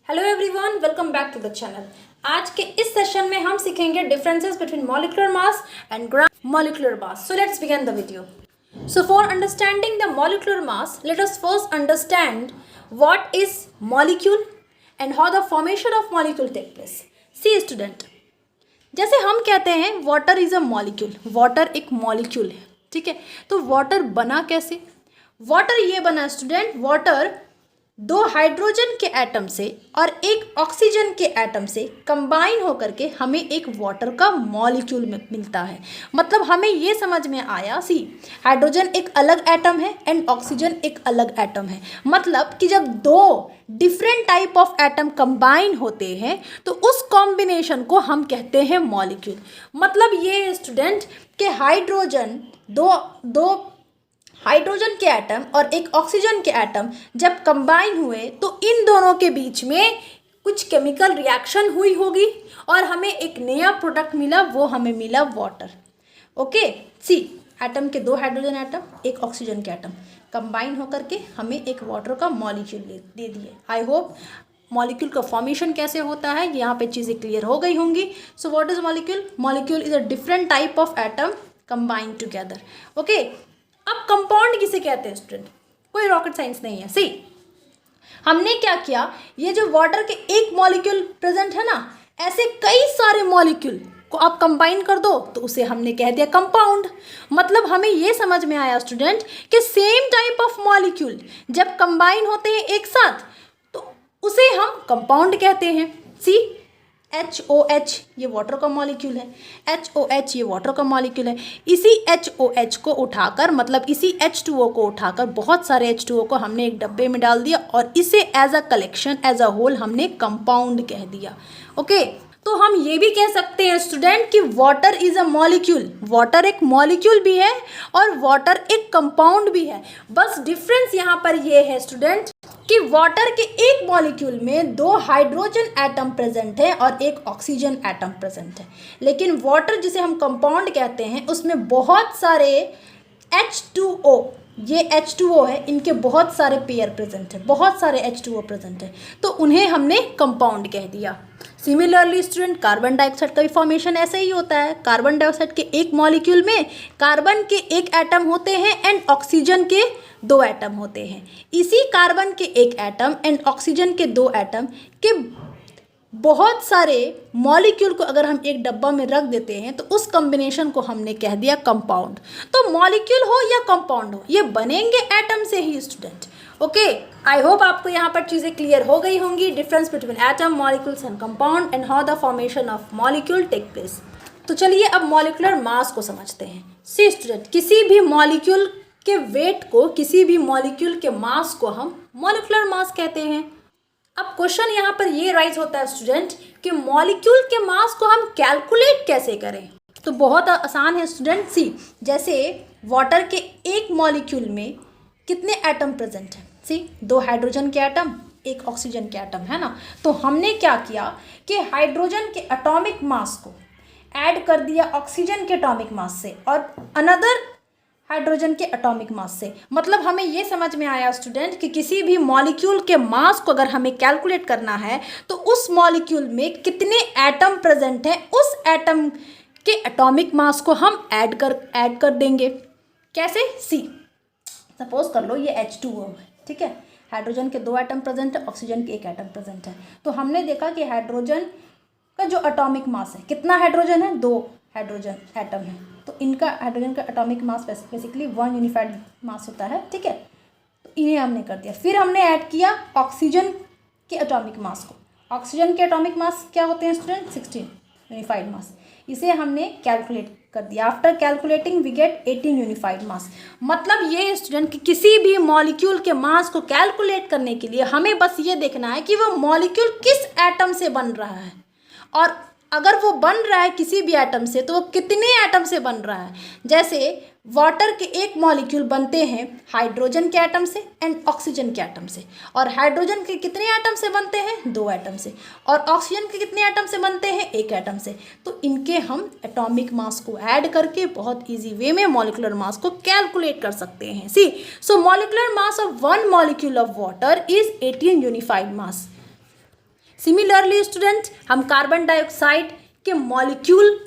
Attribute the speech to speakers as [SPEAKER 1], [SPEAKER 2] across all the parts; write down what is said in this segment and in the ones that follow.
[SPEAKER 1] Hello everyone, welcome back to the channel. आज के इस सेशन में हम सीखेंगे differences between molecular mass and gram molecular mass. So let's begin the video. So for understanding the molecular mass, let us first understand what is molecule and how the formation of molecule take place. See student, जैसे हम कहते हैं water is a molecule, water एक molecule है, ठीक है। तो water बना कैसे? वाटर ये बना स्टूडेंट, वाटर दो हाइड्रोजन के एटम से और एक ऑक्सीजन के एटम से कंबाइन होकर के हमें एक वाटर का मॉलिक्यूल मिलता है। मतलब हमें ये समझ में आया, सी हाइड्रोजन एक अलग एटम है एंड ऑक्सीजन एक अलग एटम है। मतलब कि जब दो different type of atom combine होते हैं तो उस कॉम्बिनेशन को हम कहते हैं मॉलिक्यूल। मतलब ये स्टूडेंट कि हाइड्रोजन दो हाइड्रोजन के एटम और एक ऑक्सीजन के एटम जब कंबाइन हुए तो इन दोनों के बीच में कुछ केमिकल रिएक्शन हुई होगी और हमें एक नया प्रोडक्ट मिला, वो हमें मिला वाटर। ओके, सी एटम के दो हाइड्रोजन एटम एक ऑक्सीजन के एटम कंबाइन होकर के हमें एक वाटर का मॉलिक्यूल दे दिए। आई होप मॉलिक्यूल का फॉर्मेशन कैसे होता है यहाँ पे चीज़ें क्लियर हो गई होंगी। So what is molecule? Molecule is a different type of atom combine together. Okay, अब कंपाउंड किसे कहते हैं स्टूडेंट? कोई रॉकेट साइंस नहीं है। सी हमने क्या किया, ये जो वाटर के एक मॉलिक्यूल प्रेजेंट है ना, ऐसे कई सारे मॉलिक्यूल को आप कंबाइन कर दो तो उसे हमने कह दिया कंपाउंड। मतलब हमें ये समझ में आया स्टूडेंट कि सेम टाइप ऑफ मॉलिक्यूल जब कंबाइन होते हैं एक साथ तो उसे हम कंपाउंड कहते हैं। सी HOH ये वाटर का मॉलिक्यूल है, HOH ये वाटर का मॉलिक्यूल है। इसी HOH को उठाकर, मतलब इसी H2O को उठाकर, बहुत सारे H2O को हमने एक डब्बे में डाल दिया और इसे as a collection, as a whole हमने कंपाउंड कह दिया। ओके, तो हम ये भी कह सकते हैं स्टूडेंट कि water is a molecule. Water एक मॉलिक्यूल भी है और वाटर एक कंपाउंड भी है। बस डिफरेंस यहाँ पर ये है स्टूडेंट कि वाटर के एक मॉलिक्यूल में दो हाइड्रोजन एटम प्रेजेंट है और एक ऑक्सीजन एटम प्रेजेंट है। लेकिन वाटर जिसे हम कंपाउंड कहते हैं उसमें बहुत सारे H2O, ये H2O है, इनके बहुत सारे पेयर प्रेजेंट है, बहुत सारे H2O प्रेजेंट है, तो उन्हें हमने कंपाउंड कह दिया। सिमिलरली स्टूडेंट, कार्बन डाइऑक्साइड का भी फॉर्मेशन ऐसे ही होता है। कार्बन डाइऑक्साइड के एक मॉलिक्यूल में कार्बन के एक एटम होते हैं एंड ऑक्सीजन के दो एटम होते हैं। इसी कार्बन के एक एटम एंड ऑक्सीजन के दो एटम के बहुत सारे मॉलिक्यूल को अगर हम एक डब्बा में रख देते हैं तो उस कॉम्बिनेशन को हमने कह दिया कंपाउंड। तो मॉलिक्यूल हो या कंपाउंड हो, ये बनेंगे एटम से ही स्टूडेंट। ओके, आई होप आपको यहाँ पर चीज़ें क्लियर हो गई होंगी। Difference between atom, molecules and compound and how the formation of molecule take place. तो चलिए अब मॉलिक्यूलर मास को समझते हैं। सी स्टूडेंट, किसी भी मॉलिक्यूल के वेट को, किसी भी मॉलिक्यूल के मास को हम मॉलिक्यूलर मास कहते हैं। अब क्वेश्चन यहाँ पर ये राइज होता है स्टूडेंट कि मॉलिक्यूल के मास को हम कैलकुलेट कैसे करें? तो बहुत आसान है स्टूडेंट। सी जैसे वाटर के एक मॉलिक्यूल में कितने एटम प्रेजेंट हैं? सी दो हाइड्रोजन के एटम एक ऑक्सीजन के एटम है ना। तो हमने क्या किया कि हाइड्रोजन के एटॉमिक मास को ऐड कर दिया ऑक्सीजन के एटॉमिक मास से और अनदर हाइड्रोजन के एटॉमिक मास से। मतलब हमें ये समझ में आया स्टूडेंट कि किसी भी मॉलिक्यूल के मास को अगर हमें कैलकुलेट करना है तो उस मॉलिक्यूल में कितने एटम प्रेजेंट हैं, उस एटम के एटॉमिक मास को हम ऐड कर देंगे। कैसे? सी सपोज कर लो ये H2O है, ठीक है। हाइड्रोजन के दो एटम प्रेजेंट है, ऑक्सीजन के एक एटम प्रेजेंट है। तो हमने देखा कि हाइड्रोजन का जो एटॉमिक मास है, कितना हाइड्रोजन है? दो हाइड्रोजन एटम है। तो इनका हाइड्रोजन का atomic mass basically one unified mass होता है, ठीक है। तो इन्हें हमने कर दिया। फिर हमने ऐड किया ऑक्सीजन के एटॉमिक मास को। ऑक्सीजन के एटॉमिक मास क्या होते हैं स्टूडेंट? 16 यूनिफाइड मास। इसे हमने कैलकुलेट कर दिया। After calculating we get 18 unified mass. मतलब ये स्टूडेंट कि किसी भी मॉलिक्यूल के मास को कैलकुलेट करने के लिए हमें बस ये देखना है कि वो मॉलिक्यूल किस एटम से बन रहा है, और अगर वो बन रहा है किसी भी एटम से तो वो कितने एटम से बन रहा है। जैसे वाटर के एक मॉलिक्यूल बनते हैं हाइड्रोजन के एटम से एंड ऑक्सीजन के एटम से, और हाइड्रोजन के कितने एटम से बनते हैं? दो एटम से, और ऑक्सीजन के कितने एटम से बनते हैं? एक एटम से। तो इनके हम एटॉमिक मास को ऐड करके बहुत इजी वे में मॉलिक्यूलर मास को कैलकुलेट कर सकते हैं। See so molecular mass of one molecule of water is 18 unified mass. Similarly student, हम कार्बन डाइऑक्साइड के मॉलिक्यूल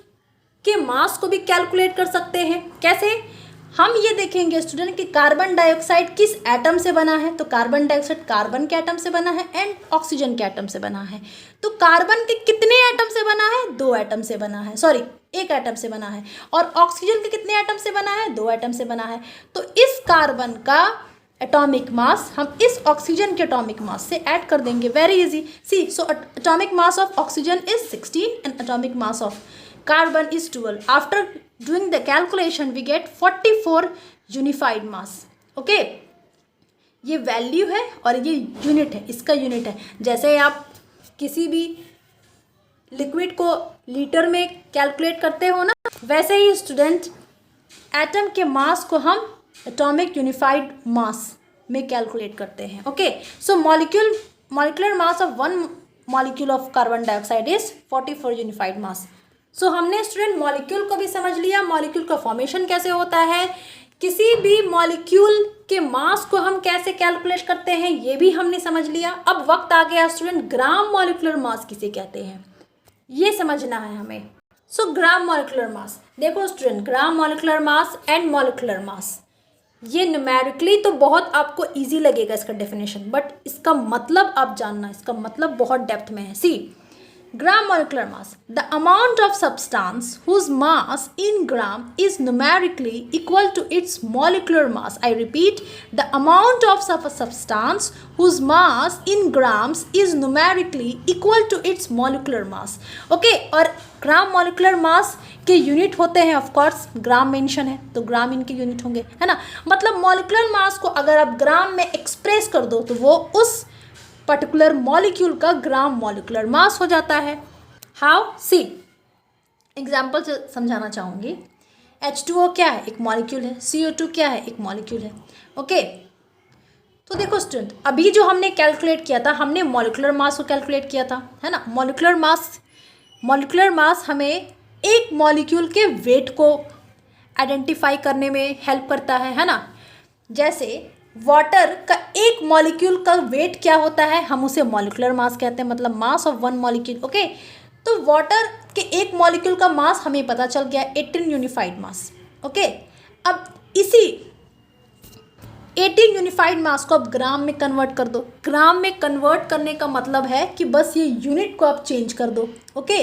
[SPEAKER 1] के मास को भी कैलकुलेट कर सकते हैं। कैसे? हम ये देखेंगे स्टूडेंट कि कार्बन डाइऑक्साइड किस एटम से बना है। तो कार्बन डाइऑक्साइड कार्बन के एटम से बना है एंड ऑक्सीजन के एटम से बना है। तो कार्बन के कितने एटम से बना है? 2 एटम से बना है, सॉरी 1 एटम से बना है। और ऑक्सीजन के कितने एटम से बना है? 2 एटम से बना है। तो इस कार्बन का एटॉमिक मास हम इस ऑक्सीजन के एटॉमिक मास से ऐड कर देंगे। Very easy. See, so atomic mass of oxygen is 16 and atomic mass of carbon is 12. After doing the calculation we get 44 unified mass. Okay, ये वैल्यू है और ये यूनिट है, इसका यूनिट है। जैसे आप किसी भी लिक्विड को लीटर में कैलकुलेट करते हो ना, वैसे ही स्टूडेंट एटम के मास को हम एटॉमिक यूनिफाइड मास में कैलकुलेट करते हैं। Okay, so molecular mass of 1 molecule of carbon dioxide is 44 unified mass. So हमने स्टूडेंट मॉलिक्यूल को भी समझ लिया, मॉलिक्यूल का फॉर्मेशन कैसे होता है, किसी भी मॉलिक्यूल के मास को हम कैसे कैलकुलेट करते हैं ये भी हमने समझ लिया। अब वक्त आ गया स्टूडेंट, ग्राम मॉलिक्यूलर मास किसे कहते हैं ये समझना है हमें। सो ग्राम मॉलिक्यूलर मास, देखो student, gram molecular mass and molecular mass, ये न्यूमेरिकली तो बहुत आपको इजी लगेगा इसका डेफिनेशन, बट इसका मतलब आप जानना, इसका मतलब बहुत डेप्थ में है। सी, gram molecular mass, the amount of substance whose mass in gram is numerically equal to its molecular mass. I repeat, the amount of substance whose mass in grams is numerically equal to its molecular mass. Okay, और ग्राम molecular mass के unit होते हैं, of course gram mention है तो ग्राम इनके unit होंगे, है ना। मतलब molecular mass को अगर आप ग्राम में एक्सप्रेस कर दो तो वो उस पर्टिकुलर मॉलिक्यूल का ग्राम मॉलिक्यूलर मास हो जाता है। हाउ? सी, एग्जाम्पल से समझाना चाहूँगी। H2O क्या है? एक मॉलिक्यूल है। CO2 क्या है? एक मॉलिक्यूल है। ओके, तो देखो स्टूडेंट, अभी जो हमने कैलकुलेट किया था, हमने मॉलिक्यूलर मास को कैलकुलेट किया था, है ना। मॉलिक्यूलर मास हमें एक मॉलिक्यूल के वेट को आइडेंटिफाई करने में हेल्प करता है ना। जैसे वाटर का एक मॉलिक्यूल का वेट क्या होता है, हम उसे मॉलिक्यूलर मास कहते हैं, मतलब मास ऑफ 1 मॉलिक्यूल। ओके, तो वाटर के एक मॉलिक्यूल का मास हमें पता चल गया 18 यूनिफाइड मास। ओके, अब इसी 18 यूनिफाइड मास को आप ग्राम में कन्वर्ट कर दो। ग्राम में कन्वर्ट करने का मतलब है कि बस ये यूनिट को आप चेंज कर दो। ओके,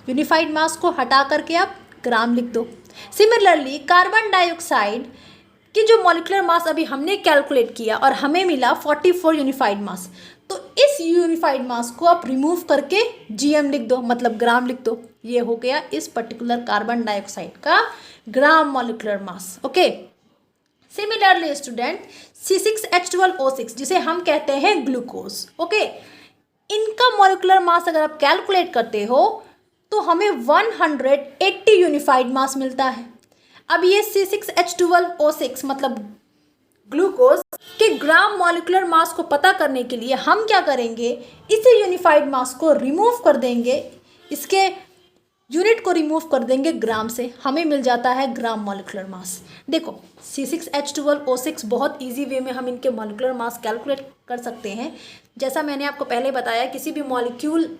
[SPEAKER 1] यूनिफाइड मास को हटा करके आप ग्राम लिख दो। सिमिलरली कार्बन डाइऑक्साइड कि जो मॉलिक्यूलर मास अभी हमने कैलकुलेट किया और हमें मिला 44 यूनिफाइड मास, तो इस यूनिफाइड मास को आप रिमूव करके जीएम लिख दो, मतलब ग्राम लिख दो। ये हो गया इस पर्टिकुलर कार्बन डाइऑक्साइड का ग्राम मॉलिक्यूलर मास। ओके, सिमिलरली स्टूडेंट C6H12O6 जिसे हम कहते हैं ग्लूकोज, ओके, इनका मॉलिक्यूलर मास अगर आप कैलकुलेट करते हो तो हमें 180 यूनिफाइड मास मिलता है। अब ये C6H12O6 मतलब ग्लूकोज के ग्राम मॉलिक्यूलर मास को पता करने के लिए हम क्या करेंगे, इसे यूनिफाइड मास को रिमूव कर देंगे, इसके यूनिट को रिमूव कर देंगे ग्राम से, हमें मिल जाता है ग्राम मॉलिक्यूलर मास। देखो C6H12O6 बहुत इजी वे में हम इनके मॉलिक्यूलर मास कैलकुलेट कर सकते हैं। जैसा मैंने आपको पहले बताया, किसी भी मॉलिक्यूल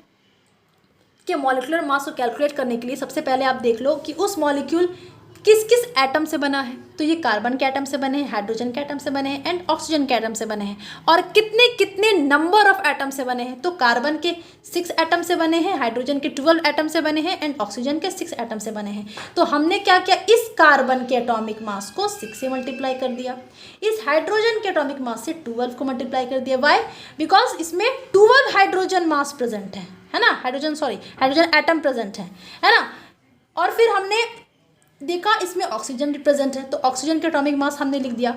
[SPEAKER 1] के मॉलिक्यूलर मास को कैलकुलेट करने के लिए सबसे पहले आप देख लो कि उस मॉलिक्यूल किस किस एटम से बना है। तो ये कार्बन के एटम से बने हैं, हाइड्रोजन के एटम से बने हैं एंड ऑक्सीजन के एटम से बने हैं। और कितने कितने नंबर ऑफ एटम से बने हैं, तो कार्बन के 6 एटम से बने हैं, हाइड्रोजन के 12 एटम से बने हैं एंड ऑक्सीजन के 6 एटम से बने हैं। तो हमने क्या किया, इस कार्बन के एटॉमिक मास को 6 से मल्टीप्लाई कर दिया, इस हाइड्रोजन के एटॉमिक मास से 12 को मल्टीप्लाई कर दिया। वाई? बिकॉज इसमें 12 हाइड्रोजन मास प्रेजेंट है ना, हाइड्रोजन एटम प्रेजेंट है ना। और फिर हमने देखा इसमें ऑक्सीजन रिप्रेजेंट है, तो ऑक्सीजन के एटॉमिक मास हमने लिख दिया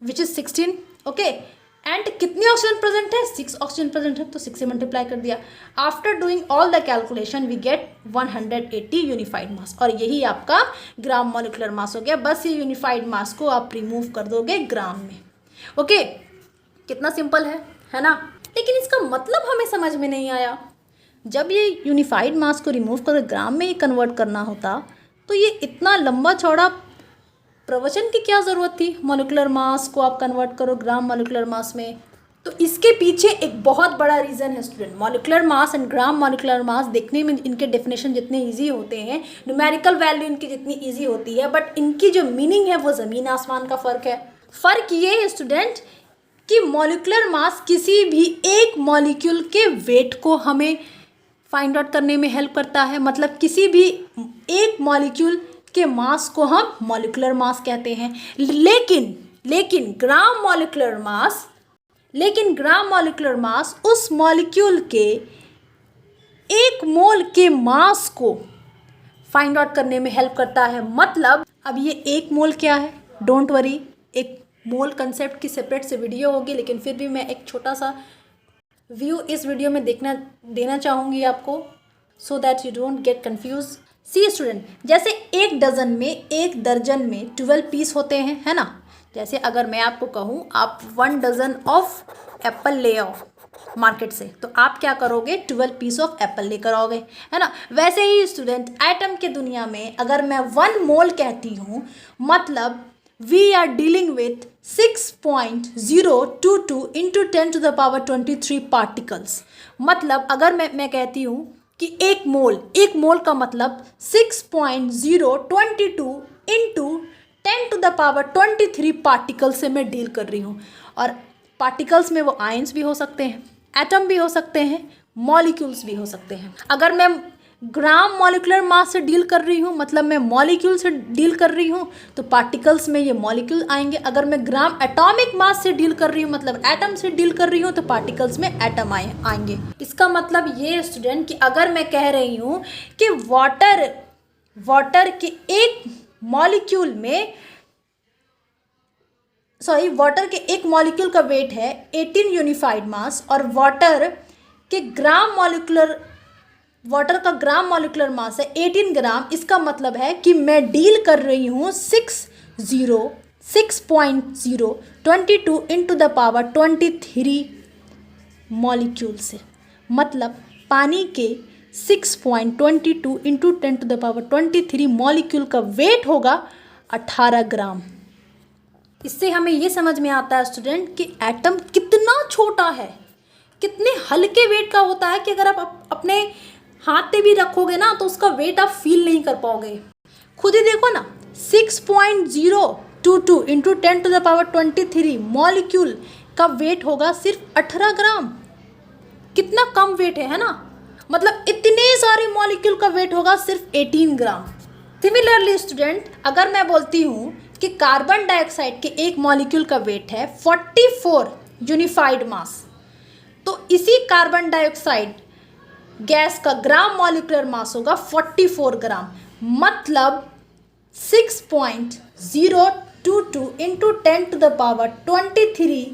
[SPEAKER 1] विच इज 16। ओके, एंड कितनी ऑक्सीजन प्रेजेंट है, 6 ऑक्सीजन प्रेजेंट है, तो 6 से मल्टीप्लाई कर दिया। After doing all the calculation we get 180 unified mass, और यही आपका ग्राम मॉलिक्यूलर मास हो गया। बस ये यूनिफाइड मास को आप रिमूव कर दोगे ग्राम में। ओके, कितना सिंपल है ना। लेकिन इसका मतलब हमें समझ में नहीं आया। जब ये यूनिफाइड मास को रिमूव कर ग्राम में ही कन्वर्ट करना होता तो ये इतना लंबा चौड़ा प्रवचन की क्या ज़रूरत थी। मॉलिक्यूलर मास को आप कन्वर्ट करो ग्राम मॉलिक्यूलर मास में, तो इसके पीछे एक बहुत बड़ा रीज़न है student. Molecular mass and gram molecular मास देखने में इनके डेफिनेशन जितने इजी होते हैं, न्यूमेरिकल वैल्यू इनकी जितनी इजी होती है, बट इनकी जो मीनिंग है वो ज़मीन आसमान का फ़र्क है। फ़र्क ये है स्टूडेंट कि मॉलिक्यूलर मास किसी भी एक मॉलिक्यूल के वेट को हमें फाइंड आउट करने में हेल्प करता है। मतलब किसी भी एक मॉलिक्यूल के मास को हम मॉलिक्यूलर मास कहते हैं। लेकिन ग्राम मॉलिक्यूलर मास उस मॉलिक्यूल के एक मोल के मास को फाइंड आउट करने में हेल्प करता है। मतलब अब ये एक मोल क्या है, डोंट वरी, एक मोल कंसेप्ट की सेपरेट से वीडियो होगी, लेकिन फिर भी मैं एक छोटा सा व्यू इस वीडियो में देना चाहूँगी आपको, so that you don't get confuse. See student, जैसे एक दर्जन में 12 पीस होते हैं, है ना। जैसे अगर मैं आपको कहूँ आप 1 डजन ऑफ एप्पल ले आओ मार्केट से, तो आप क्या करोगे, 12 पीस ऑफ एप्पल लेकर आओगे, है ना। वैसे ही स्टूडेंट एटम के दुनिया में अगर मैं 1 मोल कहती हूँ, मतलब we are dealing with 6.022 into 10 to the power 23 particles. मतलब अगर मैं कहती हूँ कि एक मोल का मतलब 6.022 into 10 to the power 23 particle से मैं डील कर रही हूँ। और पार्टिकल्स में वो आयंस भी हो सकते हैं, एटम भी हो सकते हैं, मॉलिक्यूल्स भी हो सकते हैं। अगर मैं ग्राम मॉलिक्यूलर मास से डील कर रही हूँ, मतलब मैं मॉलिक्यूल से डील कर रही हूँ, तो पार्टिकल्स में ये मॉलिक्यूल आएंगे। अगर मैं ग्राम एटॉमिक मास से डील कर रही हूँ, मतलब एटम से डील कर रही हूँ, तो पार्टिकल्स में एटम आएंगे। इसका मतलब ये स्टूडेंट कि अगर मैं कह रही हूँ कि वाटर के एक मॉलिक्यूल का वेट है 18 यूनिफाइड मास, और वाटर का ग्राम मॉलिक्यूलर मास है 18 ग्राम। इसका मतलब है कि मैं डील कर रही हूँ 6.022 इंटू द पावर 23 मॉलिक्यूल से। मतलब पानी के 6.22 into 10 to the power 23 molecule का वेट होगा 18 ग्राम। इससे हमें ये समझ में आता है स्टूडेंट कि एटम कितना छोटा है, कितने हल्के वेट का होता है कि अगर आप अपने हाथ पे भी रखोगे ना तो उसका वेट आप फील नहीं कर पाओगे। खुद ही देखो ना, 6.022 into 10 to the power 23 molecule का वेट होगा सिर्फ 18 ग्राम। कितना कम वेट है ना। मतलब इतने सारे मॉलिक्यूल का वेट होगा सिर्फ 18 ग्राम। सिमिलरली स्टूडेंट, अगर मैं बोलती हूँ कि कार्बन डाइऑक्साइड के एक मॉलिक्यूल का वेट है 44 यूनिफाइड मास, तो इसी कार्बन डाइऑक्साइड गैस का ग्राम मॉलिक्यूलर मास होगा 44 ग्राम। मतलब 6.022 into 10 to the power 23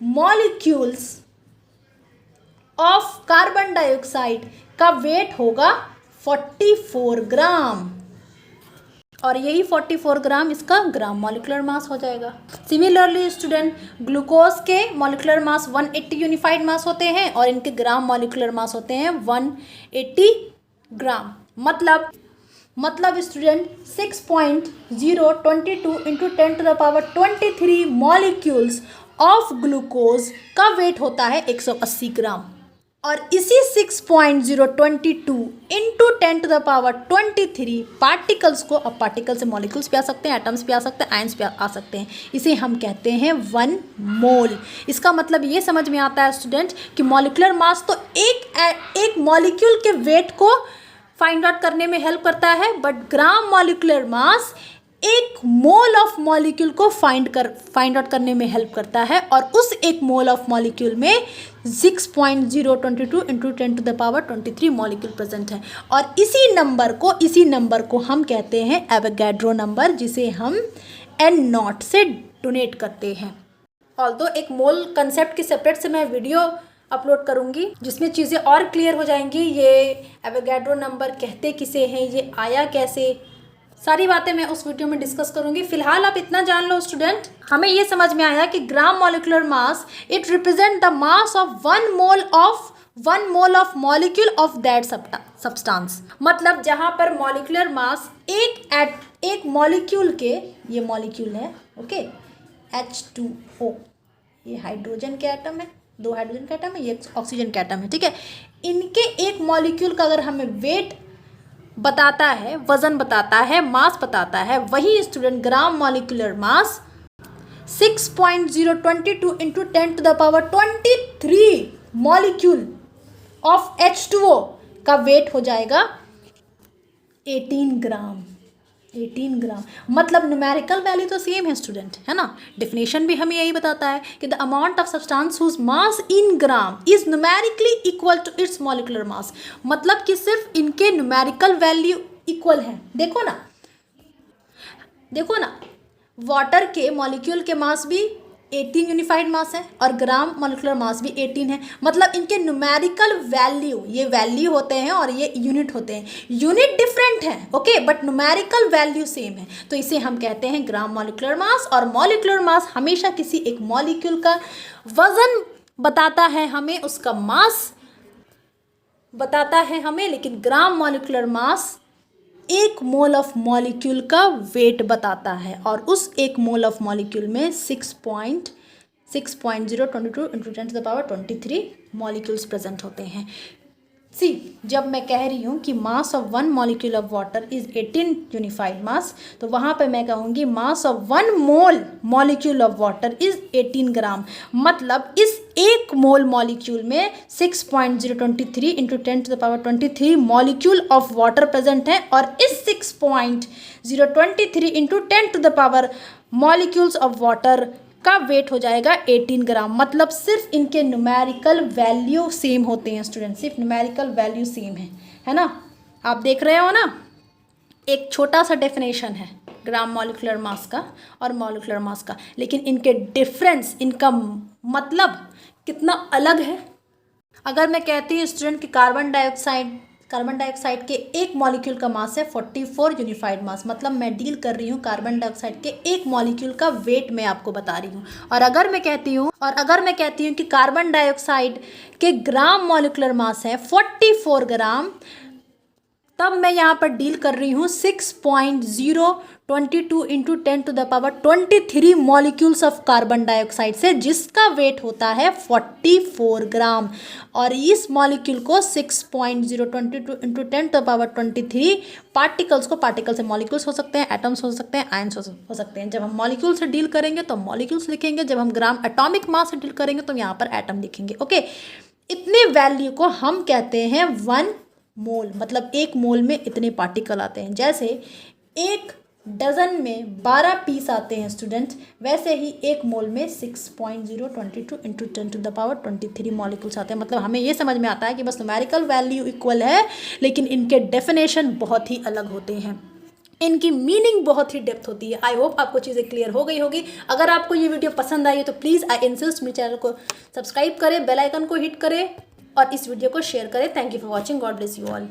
[SPEAKER 1] molecules of carbon dioxide का वेट होगा 44 ग्राम, और यही 44 ग्राम इसका ग्राम मॉलिक्यूलर मास हो जाएगा। सिमिलरली स्टूडेंट, ग्लूकोज के मॉलिक्यूलर मास 180 यूनिफाइड मास होते हैं और इनके ग्राम मॉलिक्यूलर मास होते हैं 180 ग्राम। मतलब student 6.022 into 10 to the power 23 molecules of glucose का वेट होता है 180 ग्राम। और इसी 6.022 into 10 to the power 23 particles को, अब पार्टिकल से मॉलिक्यूल्स भी आ सकते हैं, एटम्स भी आ सकते हैं, आयंस भी आ सकते हैं, इसे हम कहते हैं 1 मोल। इसका मतलब ये समझ में आता है स्टूडेंट कि मॉलिक्यूलर मास तो एक मॉलिक्यूल के वेट को फाइंड आउट करने में हेल्प करता है, बट ग्राम मॉलिक्यूलर मास एक मोल ऑफ मॉलिक्यूल को फाइंड आउट करने में हेल्प करता है। और उस एक मोल ऑफ मॉलिक्यूल में 6.022 into 10 to the power 23 molecule present है। और इसी नंबर को हम कहते हैं एवोगैड्रो नंबर, जिसे हम N0 से डोनेट करते हैं। ऑल्दो एक मोल कंसेप्ट की सेपरेट से मैं वीडियो अपलोड करूंगी जिसमें चीज़ें और क्लियर हो जाएंगी। ये एवोगैड्रो नंबर कहते किसे हैं, ये आया कैसे, सारी बातें मैं उस वीडियो में डिस्कस करूंगी। फिलहाल आप इतना जान लो स्टूडेंट, हमें ये समझ में आया कि ग्राम molecular mass it represent the mass of 1 mole of molecule of that substance. मतलब जहां पर मॉलिक्यूलर मास एक मॉलिक्यूल के, ये मॉलिक्यूल है ओके, H2O, ये हाइड्रोजन के एटम है, 2 हाइड्रोजन का एटम है, ये ऑक्सीजन का एटम है, ठीक है। इनके एक मॉलिक्यूल का अगर हमें वेट बताता है, वजन बताता है, मास बताता है, वही student gram molecular mass 6.022 into 10⁻23 molecule of H2O का वेट हो जाएगा 18 ग्राम। 18 ग्राम मतलब न्यूमेरिकल वैल्यू तो सेम है स्टूडेंट, है ना। डेफिनेशन भी हमें यही बताता है कि the amount of substance whose mass in gram is numerically equal to its molecular mass. मतलब कि सिर्फ इनके न्यूमेरिकल वैल्यू इक्वल है। देखो ना वाटर के मॉलिक्यूल के मास भी 18 यूनिफाइड मास है और ग्राम मॉलिक्यूलर मास भी 18 है। मतलब इनके न्यूमेरिकल वैल्यू, ये वैल्यू होते हैं और ये यूनिट होते हैं, यूनिट डिफरेंट है, okay, but numerical value same है। तो इसे हम कहते हैं ग्राम मॉलिक्यूलर मास। और मॉलिक्यूलर मास हमेशा किसी एक मॉलिक्यूल का वजन बताता है हमें, उसका मास बताता है हमें, लेकिन ग्राम मॉलिक्यूलर मास एक मोल ऑफ मॉलिक्यूल का वेट बताता है और उस एक मोल ऑफ मॉलिक्यूल में 6.022 इंटू 10⁻23 मॉलिक्यूल्स प्रेजेंट होते हैं। सी, जब मैं कह रही हूँ कि mass of 1 molecule of water is 18 unified mass, तो वहाँ पे मैं कहूँगी mass of 1 mole molecule of water is 18 gram. मतलब इस एक मोल मॉलिक्यूल में 6.023 into 10⁻23 molecule of water present है और इस 6.023 इंटू 10 मॉलिक्यूल्स ऑफ वाटर का वेट हो जाएगा 18 ग्राम। मतलब सिर्फ इनके न्यूमेरिकल वैल्यू सेम होते हैं स्टूडेंट, सिर्फ न्यूमेरिकल वैल्यू सेम है ना। आप देख रहे हो ना, एक छोटा सा डेफिनेशन है ग्राम मॉलिक्यूलर मास का और मॉलिक्यूलर मास का, लेकिन इनके डिफरेंस, इनका मतलब कितना अलग है। अगर मैं कहती हूँ स्टूडेंट कि कार्बन डाइऑक्साइड के एक मॉलिक्यूल का मास है 44 यूनिफाइड मास, मतलब मैं डील कर रही हूँ कार्बन डाइऑक्साइड के एक मॉलिक्यूल का वेट मैं आपको बता रही हूँ। और अगर मैं कहती हूँ कि कार्बन डाइऑक्साइड के ग्राम मॉलिक्यूलर मास है 44 ग्राम, तब मैं यहाँ पर डील कर रही हूँ 6.022 into 10⁻23 molecules of carbon dioxide से, जिसका वेट होता है 44 ग्राम। और इस मॉलिक्यूल को 6.022 इंटू 10⁻23 पार्टिकल्स को, पार्टिकल से मॉलिक्यूल्स हो सकते हैं, एटम्स हो सकते हैं, आयंस हो सकते हैं। जब हम मॉलिक्यूल से डील करेंगे तो मॉलिक्यूल्स लिखेंगे, जब हम ग्राम एटॉमिक मास से डील करेंगे तो यहाँ पर एटम लिखेंगे, ओके। इतने वैल्यू को हम कहते हैं 1 मोल, मतलब एक मोल में इतने पार्टिकल आते हैं। जैसे एक डजन में 12 पीस आते हैं स्टूडेंट, वैसे ही एक मोल में 6.022 इंटू 10⁻23 मॉलिक्यूल्स आते हैं। मतलब हमें ये समझ में आता है कि बस न्यूमेरिकल वैल्यू इक्वल है, लेकिन इनके डेफिनेशन बहुत ही अलग होते हैं, इनकी मीनिंग बहुत ही डेप्थ होती है। आई होप आपको चीज़ें क्लियर हो गई होगी। अगर आपको ये वीडियो पसंद आई है तो प्लीज़ आई इंसिस्ट मेरे चैनल को सब्सक्राइब करें, बेल आइकन को हिट करें और इस वीडियो को शेयर करें। Thank you for watching, God bless you all.